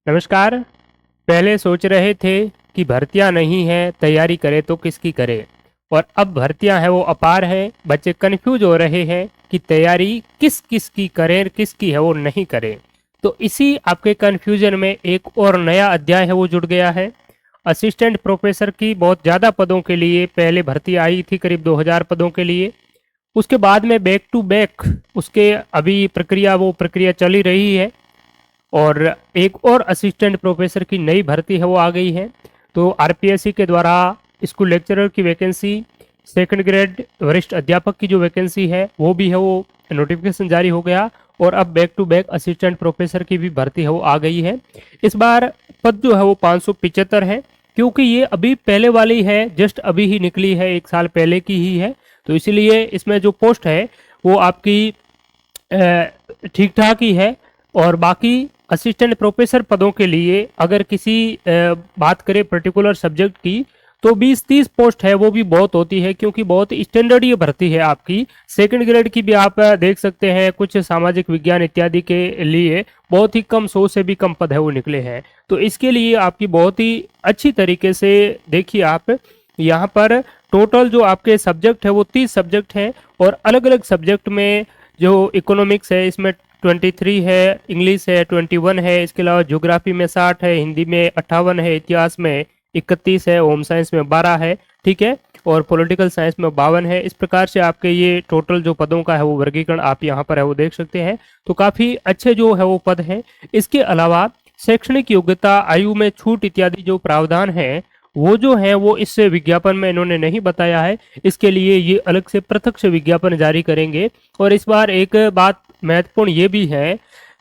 नमस्कार। पहले सोच रहे थे कि भर्तियां नहीं है, तैयारी करें तो किसकी करें, और अब भर्तियां हैं वो अपार है। बच्चे कंफ्यूज हो रहे हैं कि तैयारी किस किस की करें, किसकी है वो नहीं करें। तो इसी आपके कंफ्यूजन में एक और नया अध्याय है वो जुड़ गया है। असिस्टेंट प्रोफेसर की बहुत ज़्यादा पदों के लिए पहले भर्ती आई थी, करीब 2000 पदों के लिए। उसके बाद में बैक टू बैक उसके अभी प्रक्रिया चली रही है, और एक और असिस्टेंट प्रोफेसर की नई भर्ती है वो आ गई है। तो आरपीएससी के द्वारा स्कूल लेक्चरर की वैकेंसी, सेकंड ग्रेड वरिष्ठ अध्यापक की जो वैकेंसी है वो भी है, वो नोटिफिकेशन जारी हो गया। और अब back to back assistant professor की भी भर्ती है वो आ गई है। इस बार पद जो है वो 575 है, क्योंकि ये अभी पहले वाली है, जस्ट अभी ही निकली है, एक साल पहले की ही है। तो इसीलिए इसमें जो पोस्ट है वो आपकी ठीक ठाक ही है। और बाकी असिस्टेंट प्रोफेसर पदों के लिए अगर किसी बात करें पर्टिकुलर सब्जेक्ट की, तो 20-30 पोस्ट है वो भी बहुत होती है, क्योंकि बहुत स्टैंडर्ड ये भर्ती है आपकी। सेकंड ग्रेड की भी आप देख सकते हैं, कुछ सामाजिक विज्ञान इत्यादि के लिए बहुत ही कम, 100 से भी कम पद है वो निकले हैं। तो इसके लिए आपकी बहुत ही अच्छी तरीके से देखिए, आप यहाँ पर टोटल जो आपके सब्जेक्ट है वो 30 सब्जेक्ट हैं, और अलग अलग सब्जेक्ट में जो इकोनॉमिक्स है इसमें 23 है, इंग्लिश है 21 है, इसके अलावा ज्योग्राफी में 60 है, हिंदी में 58 है, इतिहास में 31 है, होम साइंस में 12 है, ठीक है, और पॉलिटिकल साइंस में 52 है। इस प्रकार से आपके ये टोटल जो पदों का है वो वर्गीकरण आप यहाँ पर है वो देख सकते हैं। तो काफ़ी अच्छे जो है वो पद हैं। इसके अलावा शैक्षणिक योग्यता, आयु में छूट इत्यादि जो प्रावधान है वो जो है वो इस विज्ञापन में इन्होंने नहीं बताया है। इसके लिए ये अलग से प्रत्यक्ष विज्ञापन जारी करेंगे। और इस बार एक बात महत्वपूर्ण ये भी है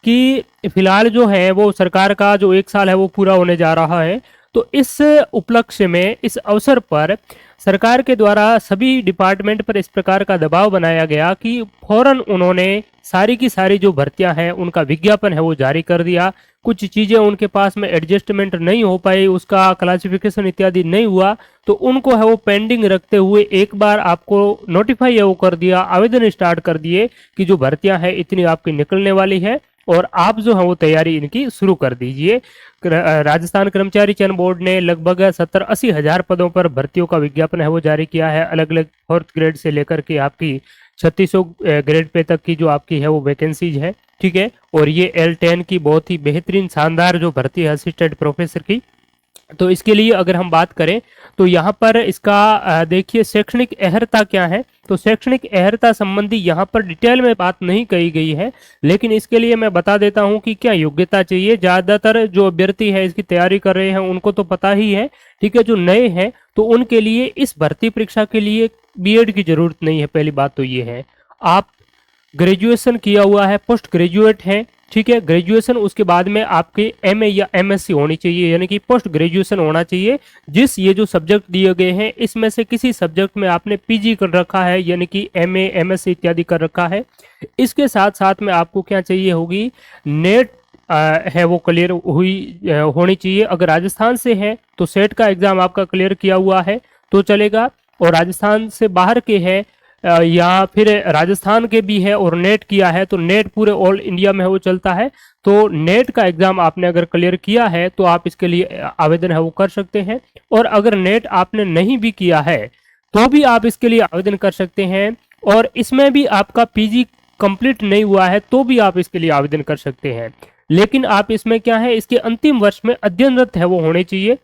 कि फिलहाल जो है वो सरकार का जो 1 साल है वो पूरा होने जा रहा है। तो इस उपलक्ष्य में, इस अवसर पर सरकार के द्वारा सभी डिपार्टमेंट पर इस प्रकार का दबाव बनाया गया कि फौरन उन्होंने सारी की सारी जो भर्तियां हैं उनका विज्ञापन है वो जारी कर दिया। कुछ चीज़ें उनके पास में एडजस्टमेंट नहीं हो पाई, उसका क्लासिफिकेशन इत्यादि नहीं हुआ, तो उनको है वो पेंडिंग रखते हुए एक बार आपको नोटिफाई है वो कर दिया, आवेदन स्टार्ट कर दिए कि जो भर्तियां हैं इतनी आपकी निकलने वाली है, और आप जो है वो तैयारी इनकी शुरू कर दीजिए। राजस्थान कर्मचारी चयन बोर्ड ने लगभग 70-80 हजार पदों पर भर्तियों का विज्ञापन है वो जारी किया है। अलग अलग 4th ग्रेड से लेकर के आपकी 3600 ग्रेड पे तक की जो आपकी है वो वैकेंसीज है, ठीक है। और ये L10 की बहुत ही बेहतरीन शानदार जो भर्ती है असिस्टेंट प्रोफेसर की। तो इसके लिए अगर हम बात करें तो यहाँ पर इसका देखिए शैक्षणिक अहर्ता क्या है। तो शैक्षणिक अहर्ता संबंधी यहाँ पर डिटेल में बात नहीं कही गई है, लेकिन इसके लिए मैं बता देता हूँ कि क्या योग्यता चाहिए। ज़्यादातर जो अभ्यर्थी है इसकी तैयारी कर रहे हैं उनको तो पता ही है, ठीक है। जो नए हैं तो उनके लिए इस भर्ती परीक्षा के लिए बीएड की जरूरत नहीं है। पहली बात तो ये है, आप ग्रेजुएशन किया हुआ है, पोस्ट ग्रेजुएट है, ठीक है। ग्रेजुएशन उसके बाद में आपके एमए या एमएससी होनी चाहिए, यानी कि पोस्ट ग्रेजुएशन होना चाहिए। जिस ये जो सब्जेक्ट दिए गए हैं इसमें से किसी सब्जेक्ट में आपने पीजी कर रखा है, यानी कि एमए एमएससी इत्यादि कर रखा है। इसके साथ साथ में आपको क्या चाहिए होगी, नेट है वो क्लियर हुई होनी चाहिए। अगर राजस्थान से है तो सेट का एग्जाम आपका क्लियर किया हुआ है तो चलेगा, और राजस्थान से बाहर के है या फिर राजस्थान के भी है और नेट किया है तो नेट पूरे ऑल इंडिया में है वो चलता है। तो नेट का एग्जाम आपने अगर क्लियर किया है तो आप इसके लिए आवेदन है वो कर सकते हैं। और अगर नेट आपने नहीं भी किया है तो भी आप इसके लिए आवेदन कर सकते हैं। और इसमें भी आपका पीजी कंप्लीट नहीं हुआ है तो भी आप इसके लिए आवेदन कर सकते हैं। लेकिन आप इसमें क्या है, इसके अंतिम वर्ष में अध्ययनरत है वो होने चाहिए।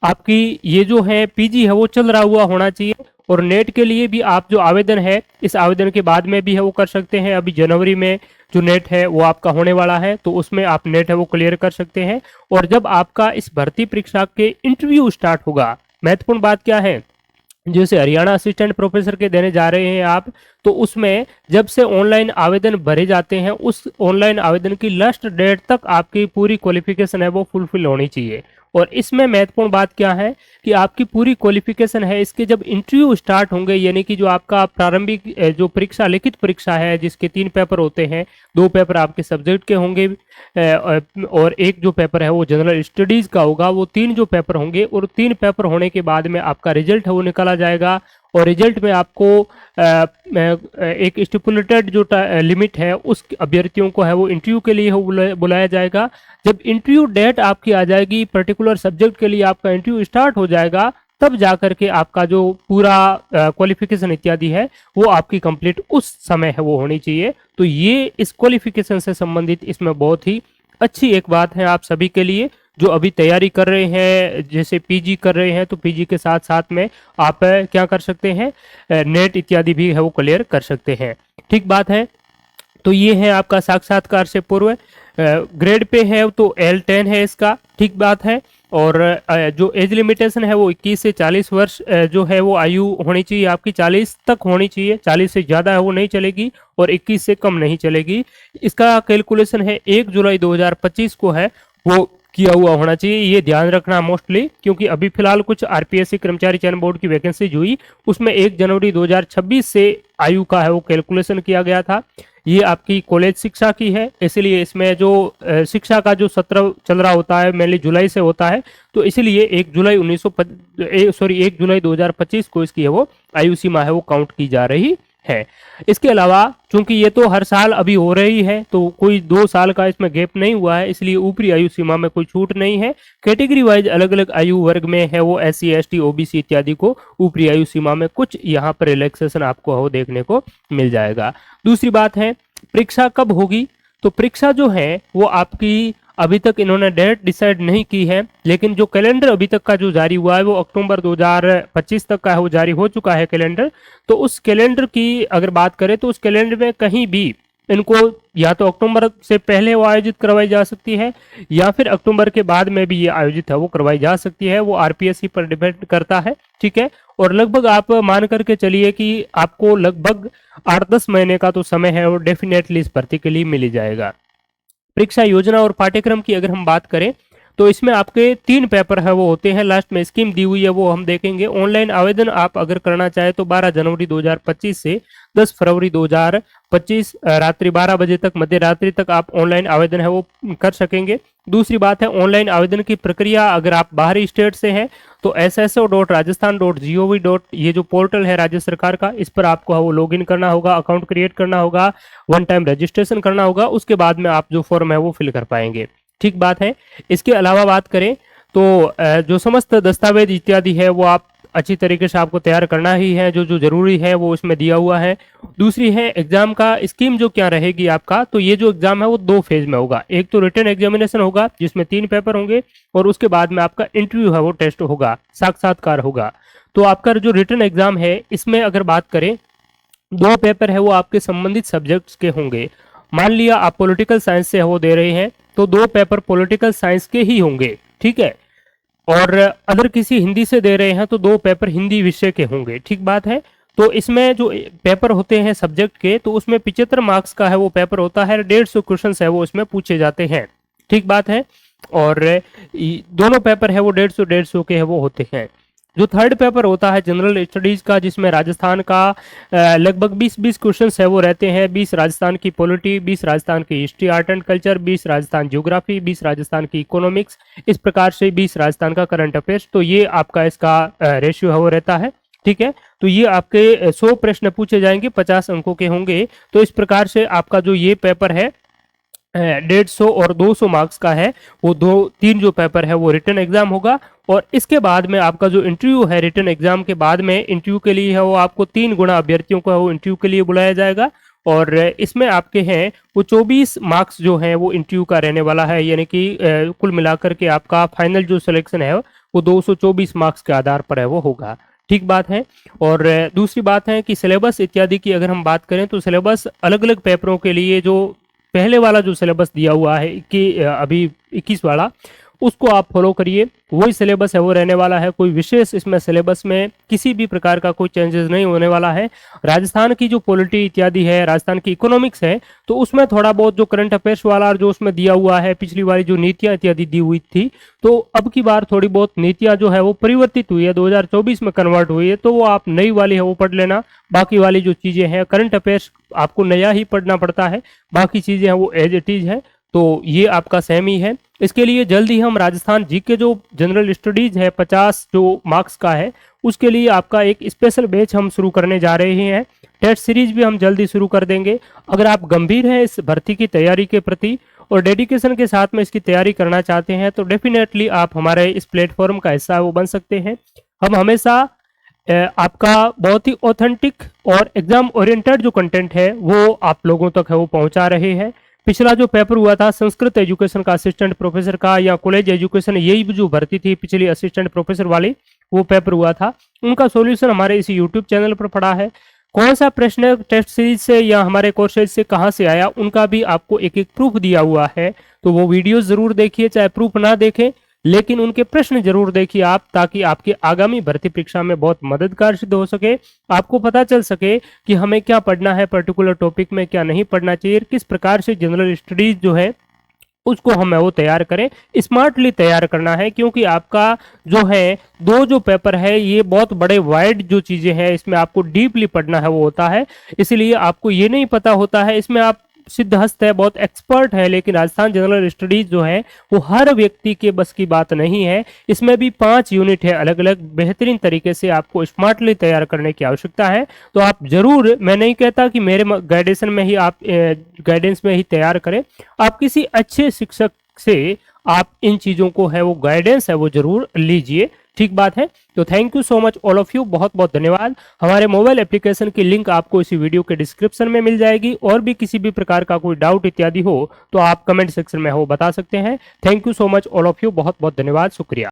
आपकी ये जो है पीजी है वो चल रहा हुआ होना चाहिए। और नेट के लिए भी आप जो आवेदन है इस आवेदन के बाद में भी है वो कर सकते हैं। अभी जनवरी में जो नेट है वो आपका होने वाला है, तो उसमें आप नेट है वो क्लियर कर सकते हैं। और जब आपका इस भर्ती परीक्षा के इंटरव्यू स्टार्ट होगा, महत्वपूर्ण बात क्या है, जैसे हरियाणा असिस्टेंट प्रोफेसर के देने जा रहे हैं आप, तो उसमें जब से ऑनलाइन आवेदन भरे जाते हैं उस ऑनलाइन आवेदन की लास्ट डेट तक आपकी पूरी क्वालिफिकेशन है वो फुलफिल होनी चाहिए। और इसमें महत्वपूर्ण बात क्या है कि आपकी पूरी क्वालिफिकेशन है, इसके जब इंटरव्यू स्टार्ट होंगे, यानी कि जो आपका प्रारंभिक जो परीक्षा, लिखित परीक्षा है जिसके 3 पेपर होते हैं, 2 पेपर आपके सब्जेक्ट के होंगे और एक जो पेपर है वो जनरल स्टडीज का होगा। वो 3 जो पेपर होंगे और 3 पेपर होने के बाद में आपका रिजल्ट है वो निकाला जाएगा। और रिजल्ट में आपको एक स्टिपुलेटेड जो लिमिट है उस अभ्यर्थियों को है वो इंटरव्यू के लिए बुलाया जाएगा। जब इंटरव्यू डेट आपकी आ जाएगी, पर्टिकुलर सब्जेक्ट के लिए आपका इंटरव्यू स्टार्ट हो जाएगा, तब जाकर के आपका जो पूरा क्वालिफिकेशन इत्यादि है वो आपकी कंप्लीट उस समय है वो होनी चाहिए। तो ये इस क्वालिफिकेशन से संबंधित इसमें बहुत ही अच्छी एक बात है आप सभी के लिए जो अभी तैयारी कर रहे हैं, जैसे पीजी कर रहे हैं तो पीजी के साथ साथ में आप क्या कर सकते हैं, नेट इत्यादि भी है वो क्लियर कर सकते हैं। ठीक बात है। तो ये है आपका साक्षात्कार से पूर्व ग्रेड पे है तो L10 है इसका। ठीक बात है। और जो एज लिमिटेशन है वो 21 से 40 वर्ष जो है वो आयु होनी चाहिए आपकी, 40 तक होनी चाहिए, 40 से ज़्यादा है वो नहीं चलेगी और 21 से कम नहीं चलेगी। इसका कैलकुलेशन है 1 जुलाई 2025 को है वो किया हुआ होना चाहिए, ये ध्यान रखना मोस्टली, क्योंकि अभी फिलहाल कुछ आरपीएससी कर्मचारी चयन बोर्ड की वैकेंसी हुई उसमें 1 जनवरी 2026 से आयु का है वो कैलकुलेशन किया गया था। ये आपकी कॉलेज शिक्षा की है, इसलिए इसमें जो शिक्षा का जो सत्र चल रहा होता है मेनली जुलाई से होता है, तो इसलिए 1 जुलाई 2025 को इसकी है वो आयु सीमा है वो काउंट की जा रही है। इसके अलावा चूंकि ये तो हर साल अभी हो रही है तो कोई 2 साल का इसमें गैप नहीं हुआ है, इसलिए ऊपरी आयु सीमा में कोई छूट नहीं है। कैटेगरी वाइज अलग अलग आयु वर्ग में है वो SC ST OBC इत्यादि को ऊपरी आयु सीमा में कुछ यहाँ पर रिलैक्सेशन आपको हो देखने को मिल जाएगा। दूसरी बात है परीक्षा कब होगी, तो परीक्षा जो है वो आपकी अभी तक इन्होंने डेट डिसाइड नहीं की है, लेकिन जो कैलेंडर अभी तक का जो जारी हुआ है वो अक्टूबर 2025 तक का है वो जारी हो चुका है कैलेंडर। तो उस कैलेंडर की अगर बात करें तो उस कैलेंडर में कहीं भी इनको या तो अक्टूबर से पहले वो आयोजित करवाई जा सकती है या फिर अक्टूबर के बाद में भी ये आयोजित है वो करवाई जा सकती है, वो आरपीएससी पर डिपेंड करता है। ठीक है। और लगभग आप मान करके चलिए कि आपको लगभग 8-10 महीने का तो समय है वो डेफिनेटली इस भर्ती के लिए मिल जाएगा। परीक्षा योजना और पाठ्यक्रम की अगर हम बात करें तो इसमें आपके 3 पेपर है वो होते हैं, लास्ट में स्कीम दी हुई है वो हम देखेंगे। ऑनलाइन आवेदन आप अगर करना चाहे तो 12 जनवरी 2025 से 10 फरवरी 2025 रात्रि 12 बजे तक, मध्य रात्रि तक आप ऑनलाइन आवेदन है वो कर सकेंगे। दूसरी बात है ऑनलाइन आवेदन की प्रक्रिया अगर आप बाहरी स्टेट से हैं तो sso.rajasthan.gov. ये जो पोर्टल है राज्य सरकार का, इस पर आपको वो लॉगिन करना होगा, अकाउंट क्रिएट करना होगा, 1 टाइम रजिस्ट्रेशन करना होगा, उसके बाद में आप जो फॉर्म है वो फिल कर पाएंगे। ठीक बात है। इसके अलावा बात करें तो जो समस्त दस्तावेज इत्यादि है वो आप अच्छी तरीके से आपको तैयार करना ही है, जो जो जरूरी है वो इसमें दिया हुआ है। दूसरी है एग्जाम का स्कीम जो क्या रहेगी आपका, तो ये जो एग्जाम है वो 2 फेज में होगा। एक तो रिटन एग्जामिनेशन होगा जिसमें 3 पेपर होंगे और उसके बाद में आपका इंटरव्यू है वो टेस्ट होगा, साक्षात्कार होगा। तो आपका जो रिटन एग्जाम है इसमें अगर बात करें 2 पेपर है वो आपके संबंधित सब्जेक्ट्स के होंगे। मान लिया आप पॉलिटिकल साइंस से वो दे रहे हैं तो 2 पेपर पॉलिटिकल साइंस के ही होंगे। ठीक है। और अगर किसी हिंदी से दे रहे हैं तो 2 पेपर हिंदी विषय के होंगे। ठीक बात है। तो इसमें जो पेपर होते हैं सब्जेक्ट के तो उसमें 75 मार्क्स का है वो पेपर होता है, 150 क्वेश्चन है वो इसमें पूछे जाते हैं। ठीक बात है। और दोनों पेपर है वो 150 के है वो होते हैं। जो थर्ड पेपर होता है जनरल स्टडीज का, जिसमें राजस्थान का लगभग 20 क्वेश्चन है वो रहते हैं। 20 राजस्थान की पॉलिटी, 20 राजस्थान की history art and culture, 20 Rajasthan geography, 20 Rajasthan की इकोनॉमिक्स, इस प्रकार से 20 राजस्थान का करंट अफेयर्स। तो ये आपका इसका रेशियो है वो रहता है। ठीक है। तो ये आपके 100 प्रश्न पूछे जाएंगे, 50 अंकों के होंगे। तो इस प्रकार से आपका जो ये पेपर है 150 और 200 मार्क्स का है वो 2-3 जो पेपर है वो रिटन एग्जाम होगा। और इसके बाद में आपका जो इंटरव्यू है रिटन एग्जाम के बाद में इंटरव्यू के लिए है वो आपको 3 गुना अभ्यर्थियों को वो इंटरव्यू के लिए बुलाया जाएगा। और इसमें आपके हैं वो 24 मार्क्स जो है वो इंटरव्यू का रहने वाला है, यानी कि कुल मिलाकर के आपका फाइनल जो सिलेक्शन है वो 224 मार्क्स के आधार पर है वो होगा। ठीक बात है। और दूसरी बात है कि सिलेबस इत्यादि की अगर हम बात करें तो सिलेबस अलग अलग पेपरों के लिए जो पहले वाला जो सिलेबस दिया हुआ है कि अभी 21 वाला, उसको आप फॉलो करिए, वही सिलेबस है वो रहने वाला है। कोई विशेष इसमें सिलेबस में किसी भी प्रकार का कोई चेंजेस नहीं होने वाला है। राजस्थान की जो पॉलिटी इत्यादि है, राजस्थान की इकोनॉमिक्स है, तो उसमें थोड़ा बहुत जो करंट अफेयर्स वाला जो उसमें दिया हुआ है, पिछली वाली जो नीतियां इत्यादि दी हुई थी, तो अब की बार थोड़ी बहुत नीतियां जो है वो परिवर्तित हुई है, 2024 में कन्वर्ट हुई है, तो वो आप नई वाली है वो पढ़ लेना। बाकी वाली जो चीजें हैं करंट अफेयर्स आपको नया ही पढ़ना पड़ता है, बाकी चीजें हैं वो एज इट इज है। तो ये आपका सेम ही है। इसके लिए जल्द ही हम राजस्थान जी के जो जनरल स्टडीज है 50 जो मार्क्स का है उसके लिए आपका एक स्पेशल बैच हम शुरू करने जा रहे हैं। टेस्ट सीरीज भी हम जल्दी शुरू कर देंगे। अगर आप गंभीर हैं इस भर्ती की तैयारी के प्रति और डेडिकेशन के साथ में इसकी तैयारी करना चाहते हैं तो डेफिनेटली आप हमारे इस प्लेटफॉर्म का हिस्सा वो बन सकते हैं। हम हमेशा आपका बहुत ही ऑथेंटिक और एग्जाम ओरिएंटेड जो कंटेंट है वो आप लोगों तक है वो पहुंचा रहे हैं। पिछला जो पेपर हुआ था संस्कृत एजुकेशन का असिस्टेंट प्रोफेसर का या कॉलेज एजुकेशन, यही जो भर्ती थी पिछली असिस्टेंट प्रोफेसर वाली, वो पेपर हुआ था, उनका सॉल्यूशन हमारे इसी यूट्यूब चैनल पर पड़ा है। कौन सा प्रश्न टेस्ट सीरीज से या हमारे कोर्सेज से कहाँ से आया उनका भी आपको एक एक प्रूफ दिया हुआ है, तो वो वीडियो जरूर देखिए, चाहे प्रूफ ना देखें लेकिन उनके प्रश्न जरूर देखिए आप, ताकि आपकी आगामी भर्ती परीक्षा में बहुत मददगार सिद्ध हो सके। आपको पता चल सके कि हमें क्या पढ़ना है, पर्टिकुलर टॉपिक में क्या नहीं पढ़ना चाहिए, किस प्रकार से जनरल स्टडीज जो है उसको हमें वो तैयार करें, स्मार्टली तैयार करना है। क्योंकि आपका जो है जो पेपर है ये बहुत बड़े वाइड जो चीजें हैं, इसमें आपको डीपली पढ़ना है वो होता है, इसलिए आपको ये नहीं पता होता है। इसमें आप सिद्धहस्त है, बहुत एक्सपर्ट है, लेकिन राजस्थान जनरल स्टडीज जो है वो हर व्यक्ति के बस की बात नहीं है। इसमें भी 5 यूनिट है अलग अलग, बेहतरीन तरीके से आपको स्मार्टली तैयार करने की आवश्यकता है। तो आप जरूर, मैं नहीं कहता कि मेरे गाइडेंस में ही आप गाइडेंस में ही तैयार करें, आप किसी अच्छे शिक्षक से आप इन चीजों को है वो गाइडेंस है वो जरूर लीजिए। ठीक बात है। तो thank you so much all of you, बहुत बहुत धन्यवाद। हमारे मोबाइल एप्लीकेशन की लिंक आपको इसी वीडियो के डिस्क्रिप्शन में मिल जाएगी। और भी किसी भी प्रकार का कोई डाउट इत्यादि हो तो आप कमेंट सेक्शन में हो बता सकते हैं। Thank you so much all of you, बहुत बहुत धन्यवाद, शुक्रिया।